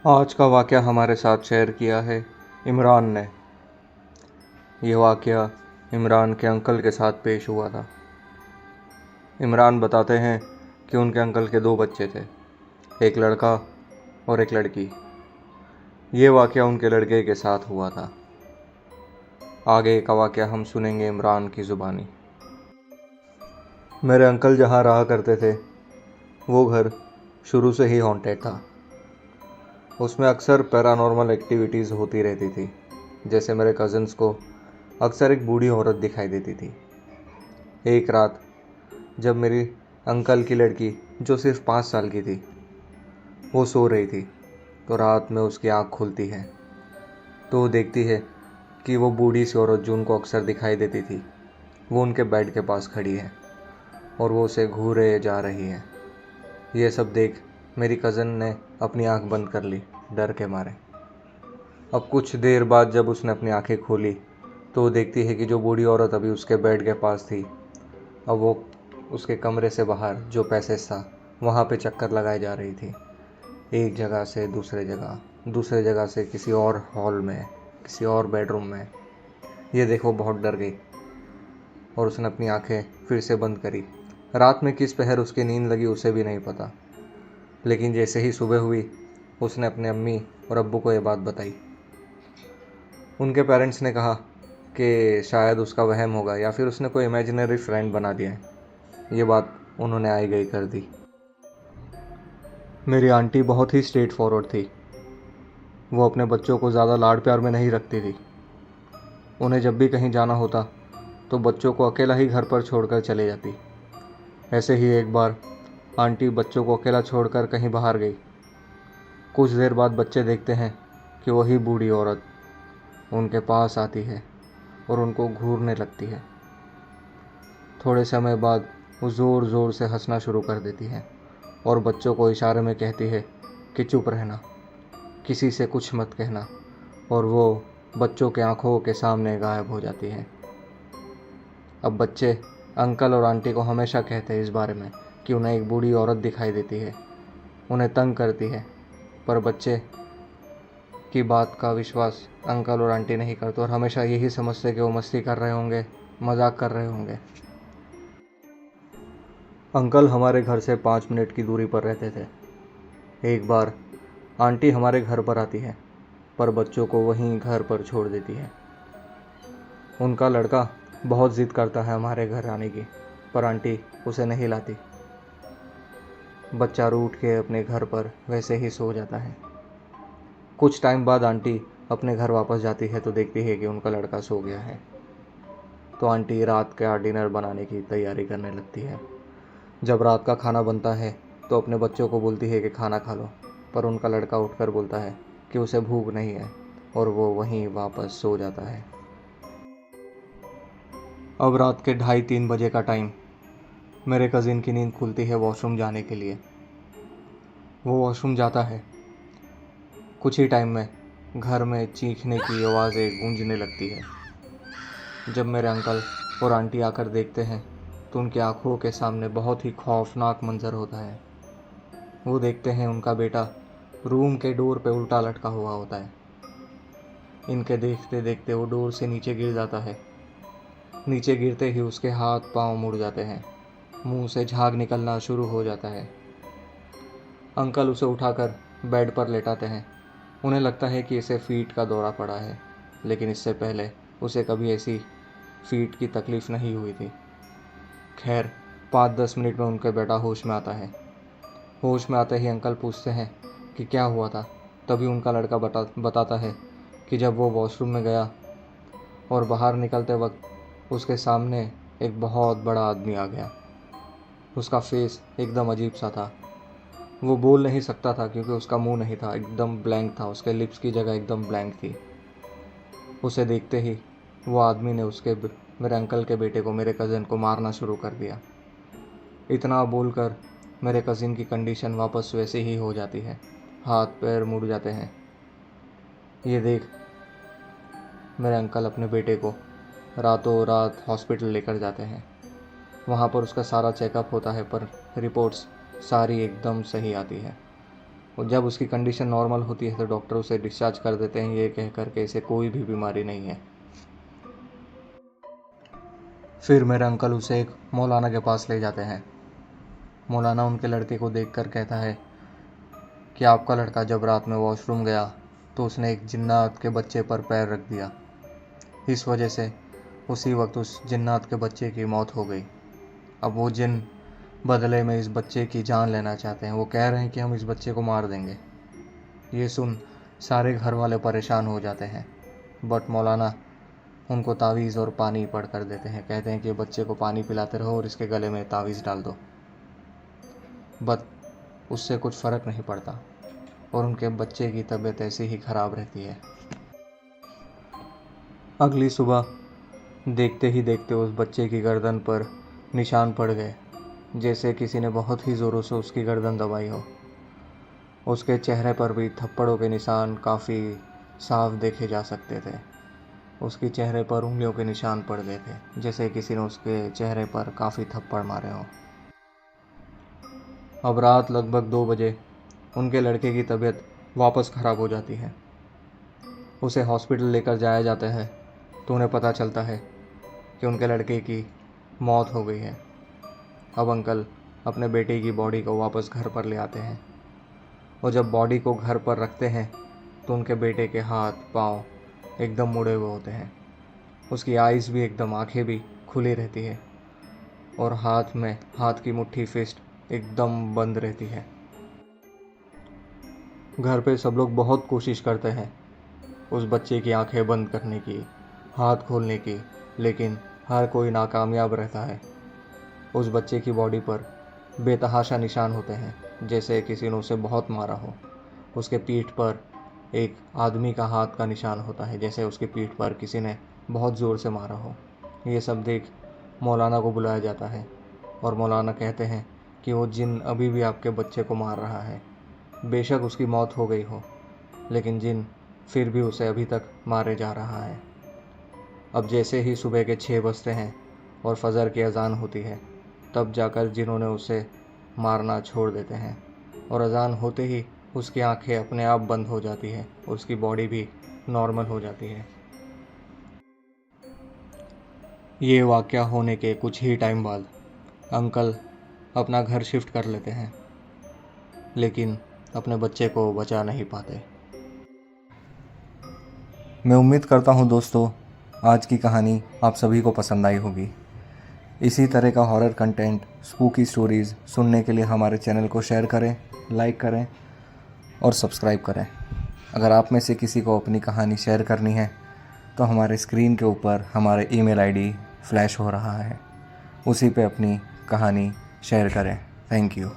आज का वाक़या हमारे साथ शेयर किया है इमरान ने। ये वाक़या इमरान के अंकल के साथ पेश हुआ था। इमरान बताते हैं कि उनके अंकल के 2 बच्चे थे, एक लड़का और एक लड़की। ये वाक़या उनके लड़के के साथ हुआ था। आगे का वाक़या हम सुनेंगे इमरान की ज़ुबानी। मेरे अंकल जहाँ रहा करते थे वो घर शुरू से ही हॉन्टेड था। उसमें अक्सर पैरानॉर्मल एक्टिविटीज़ होती रहती थी। जैसे मेरे कज़न्स को अक्सर एक बूढ़ी औरत दिखाई देती थी। एक रात जब मेरी अंकल की लड़की, जो सिर्फ 5 साल की थी, वो सो रही थी, तो रात में उसकी आँख खुलती है तो वो देखती है कि वो बूढ़ी सी औरत जो उनको अक्सर दिखाई देती थी, वो उनके बेड के पास खड़ी है और वो उसे घूरे जा रही है। ये सब देख मेरी कज़न ने अपनी आँख बंद कर ली, डर के मारे। अब कुछ देर बाद जब उसने अपनी आँखें खोली तो वो देखती है कि जो बूढ़ी औरत अभी उसके बेड के पास थी, अब वो उसके कमरे से बाहर जो पैसेज था वहाँ पे चक्कर लगाए जा रही थी। एक जगह से दूसरे जगह, दूसरे जगह से किसी और हॉल में, किसी और बेडरूम में। ये देखो बहुत डर गई और उसने अपनी आंखें फिर से बंद करी। रात में किस पहर उसकी नींद लगी उसे भी नहीं पता, लेकिन जैसे ही सुबह हुई उसने अपने अम्मी और अब्बू को ये बात बताई। उनके पेरेंट्स ने कहा कि शायद उसका वहम होगा या फिर उसने कोई इमेजिनरी फ्रेंड बना दिया है। ये बात उन्होंने आई गई कर दी। मेरी आंटी बहुत ही स्ट्रेट फॉरवर्ड थी। वो अपने बच्चों को ज़्यादा लाड प्यार में नहीं रखती थी। उन्हें जब भी कहीं जाना होता तो बच्चों को अकेला ही घर पर छोड़कर चली जाती। ऐसे ही एक बार आंटी बच्चों को अकेला छोड़कर कहीं बाहर गई। कुछ देर बाद बच्चे देखते हैं कि वही बूढ़ी औरत उनके पास आती है और उनको घूरने लगती है। थोड़े समय बाद वो ज़ोर ज़ोर से हंसना शुरू कर देती है और बच्चों को इशारे में कहती है कि चुप रहना, किसी से कुछ मत कहना, और वो बच्चों के आंखों के सामने गायब हो जाती है। अब बच्चे अंकल और आंटी को हमेशा कहते हैं इस बारे में कि उन्हें एक बूढ़ी औरत दिखाई देती है, उन्हें तंग करती है, पर बच्चे की बात का विश्वास अंकल और आंटी नहीं करते और हमेशा यही समझते कि वो मस्ती कर रहे होंगे, मजाक कर रहे होंगे। अंकल हमारे घर से 5 मिनट की दूरी पर रहते थे। एक बार आंटी हमारे घर पर आती है, पर बच्चों को वहीं घर पर छोड़ देती है। उनका लड़का बहुत ज़िद करता है हमारे घर आने की, पर आंटी उसे नहीं लाती। बच्चा रूठ के अपने घर पर वैसे ही सो जाता है। कुछ टाइम बाद आंटी अपने घर वापस जाती है तो देखती है कि उनका लड़का सो गया है। तो आंटी रात का डिनर बनाने की तैयारी करने लगती है। जब रात का खाना बनता है तो अपने बच्चों को बोलती है कि खाना खा लो, पर उनका लड़का उठकर बोलता है कि उसे भूख नहीं है और वो वहीं वापस सो जाता है। अब रात के 2:30-3 बजे का टाइम। मेरे कज़िन की नींद खुलती है वॉशरूम जाने के लिए। वो वॉशरूम जाता है। कुछ ही टाइम में घर में चीखने की आवाज़ें गूंजने लगती है। जब मेरे अंकल और आंटी आकर देखते हैं तो उनकी आंखों के सामने बहुत ही खौफनाक मंजर होता है। वो देखते हैं उनका बेटा रूम के डोर पे उल्टा लटका हुआ होता है। इनके देखते देखते वो डोर से नीचे गिर जाता है। नीचे गिरते ही उसके हाथ पांव मुड़ जाते हैं, मुंह से झाग निकलना शुरू हो जाता है। अंकल उसे उठाकर बेड पर लेटाते हैं। उन्हें लगता है कि इसे फीट का दौरा पड़ा है, लेकिन इससे पहले उसे कभी ऐसी फीट की तकलीफ़ नहीं हुई थी। खैर 5-10 मिनट में उनका बेटा होश में आता है। होश में आते ही अंकल पूछते हैं कि क्या हुआ था। तभी उनका लड़का बताता है कि जब वो वॉशरूम में गया और बाहर निकलते वक्त उसके सामने एक बहुत बड़ा आदमी आ गया। उसका फेस एकदम अजीब सा था। वो बोल नहीं सकता था क्योंकि उसका मुंह नहीं था, एकदम ब्लैंक था, उसके लिप्स की जगह एकदम ब्लैंक थी। उसे देखते ही वो आदमी ने मेरे अंकल के बेटे को, मेरे कज़न को मारना शुरू कर दिया। इतना बोलकर मेरे कज़िन की कंडीशन वापस वैसे ही हो जाती है, हाथ पैर मुड़ जाते हैं। ये देख मेरे अंकल अपने बेटे को रातों रात हॉस्पिटल लेकर जाते हैं। वहाँ पर उसका सारा चेकअप होता है, पर रिपोर्ट्स सारी एकदम सही आती है। और जब उसकी कंडीशन नॉर्मल होती है तो डॉक्टर उसे डिस्चार्ज कर देते हैं, ये कह कर के इसे कोई भी बीमारी नहीं है। फिर मेरे अंकल उसे एक मौलाना के पास ले जाते हैं। मौलाना उनके लड़के को देखकर कहता है कि आपका लड़का जब रात में वॉशरूम गया तो उसने एक जिन्नात के बच्चे पर पैर रख दिया। इस वजह से उसी वक्त उस जिन्नात के बच्चे की मौत हो गई। अब वो जिन बदले में इस बच्चे की जान लेना चाहते हैं। वो कह रहे हैं कि हम इस बच्चे को मार देंगे। ये सुन सारे घर वाले परेशान हो जाते हैं, बट मौलाना उनको तावीज़ और पानी पढ़ कर देते हैं। कहते हैं कि बच्चे को पानी पिलाते रहो और इसके गले में तावीज़ डाल दो। बट उससे कुछ फ़र्क नहीं पड़ता और उनके बच्चे की तबीयत ऐसी ही ख़राब रहती है। अगली सुबह देखते ही देखते उस बच्चे की गर्दन पर निशान पड़ गए, जैसे किसी ने बहुत ही ज़ोरों से उसकी गर्दन दबाई हो। उसके चेहरे पर भी थप्पड़ों के निशान काफ़ी साफ देखे जा सकते थे। उसके चेहरे पर उंगलियों के निशान पड़ गए थे, जैसे किसी ने उसके चेहरे पर काफ़ी थप्पड़ मारे हों। अब रात लगभग 2 बजे उनके लड़के की तबीयत वापस ख़राब हो जाती है। उसे हॉस्पिटल लेकर जाया जाता है तो उन्हें पता चलता है कि उनके लड़के की मौत हो गई है। अब अंकल अपने बेटे की बॉडी को वापस घर पर ले आते हैं और जब बॉडी को घर पर रखते हैं तो उनके बेटे के हाथ पाँव एकदम मुड़े हुए होते हैं। उसकी आइज़ भी एकदम, आंखें भी खुली रहती है और हाथ की मुट्ठी फिस्ट एकदम बंद रहती है। घर पे सब लोग बहुत कोशिश करते हैं उस बच्चे की आंखें बंद करने की, हाथ खोलने की, लेकिन हर कोई नाकामयाब रहता है। उस बच्चे की बॉडी पर बेतहाशा निशान होते हैं, जैसे किसी ने उसे बहुत मारा हो। उसके पीठ पर एक आदमी का हाथ का निशान होता है, जैसे उसकी पीठ पर किसी ने बहुत ज़ोर से मारा हो। ये सब देख मौलाना को बुलाया जाता है और मौलाना कहते हैं कि वो जिन अभी भी आपके बच्चे को मार रहा है। बेशक उसकी मौत हो गई हो, लेकिन जिन फिर भी उसे अभी तक मारे जा रहा है। अब जैसे ही सुबह के 6 बजते हैं और फजर की अज़ान होती है, तब जाकर जिन्होंने उसे मारना छोड़ देते हैं और अज़ान होते ही उसकी आंखें अपने आप बंद हो जाती है, उसकी बॉडी भी नॉर्मल हो जाती है। ये वाक़या होने के कुछ ही टाइम बाद अंकल अपना घर शिफ्ट कर लेते हैं, लेकिन अपने बच्चे को बचा नहीं पाते। मैं उम्मीद करता हूँ दोस्तों, आज की कहानी आप सभी को पसंद आई होगी। इसी तरह का हॉरर कंटेंट, स्पूकी स्टोरीज़ सुनने के लिए हमारे चैनल को शेयर करें, लाइक करें और सब्सक्राइब करें। अगर आप में से किसी को अपनी कहानी शेयर करनी है तो हमारे स्क्रीन के ऊपर हमारा ईमेल आईडी फ्लैश हो रहा है, उसी पे अपनी कहानी शेयर करें। Thank you.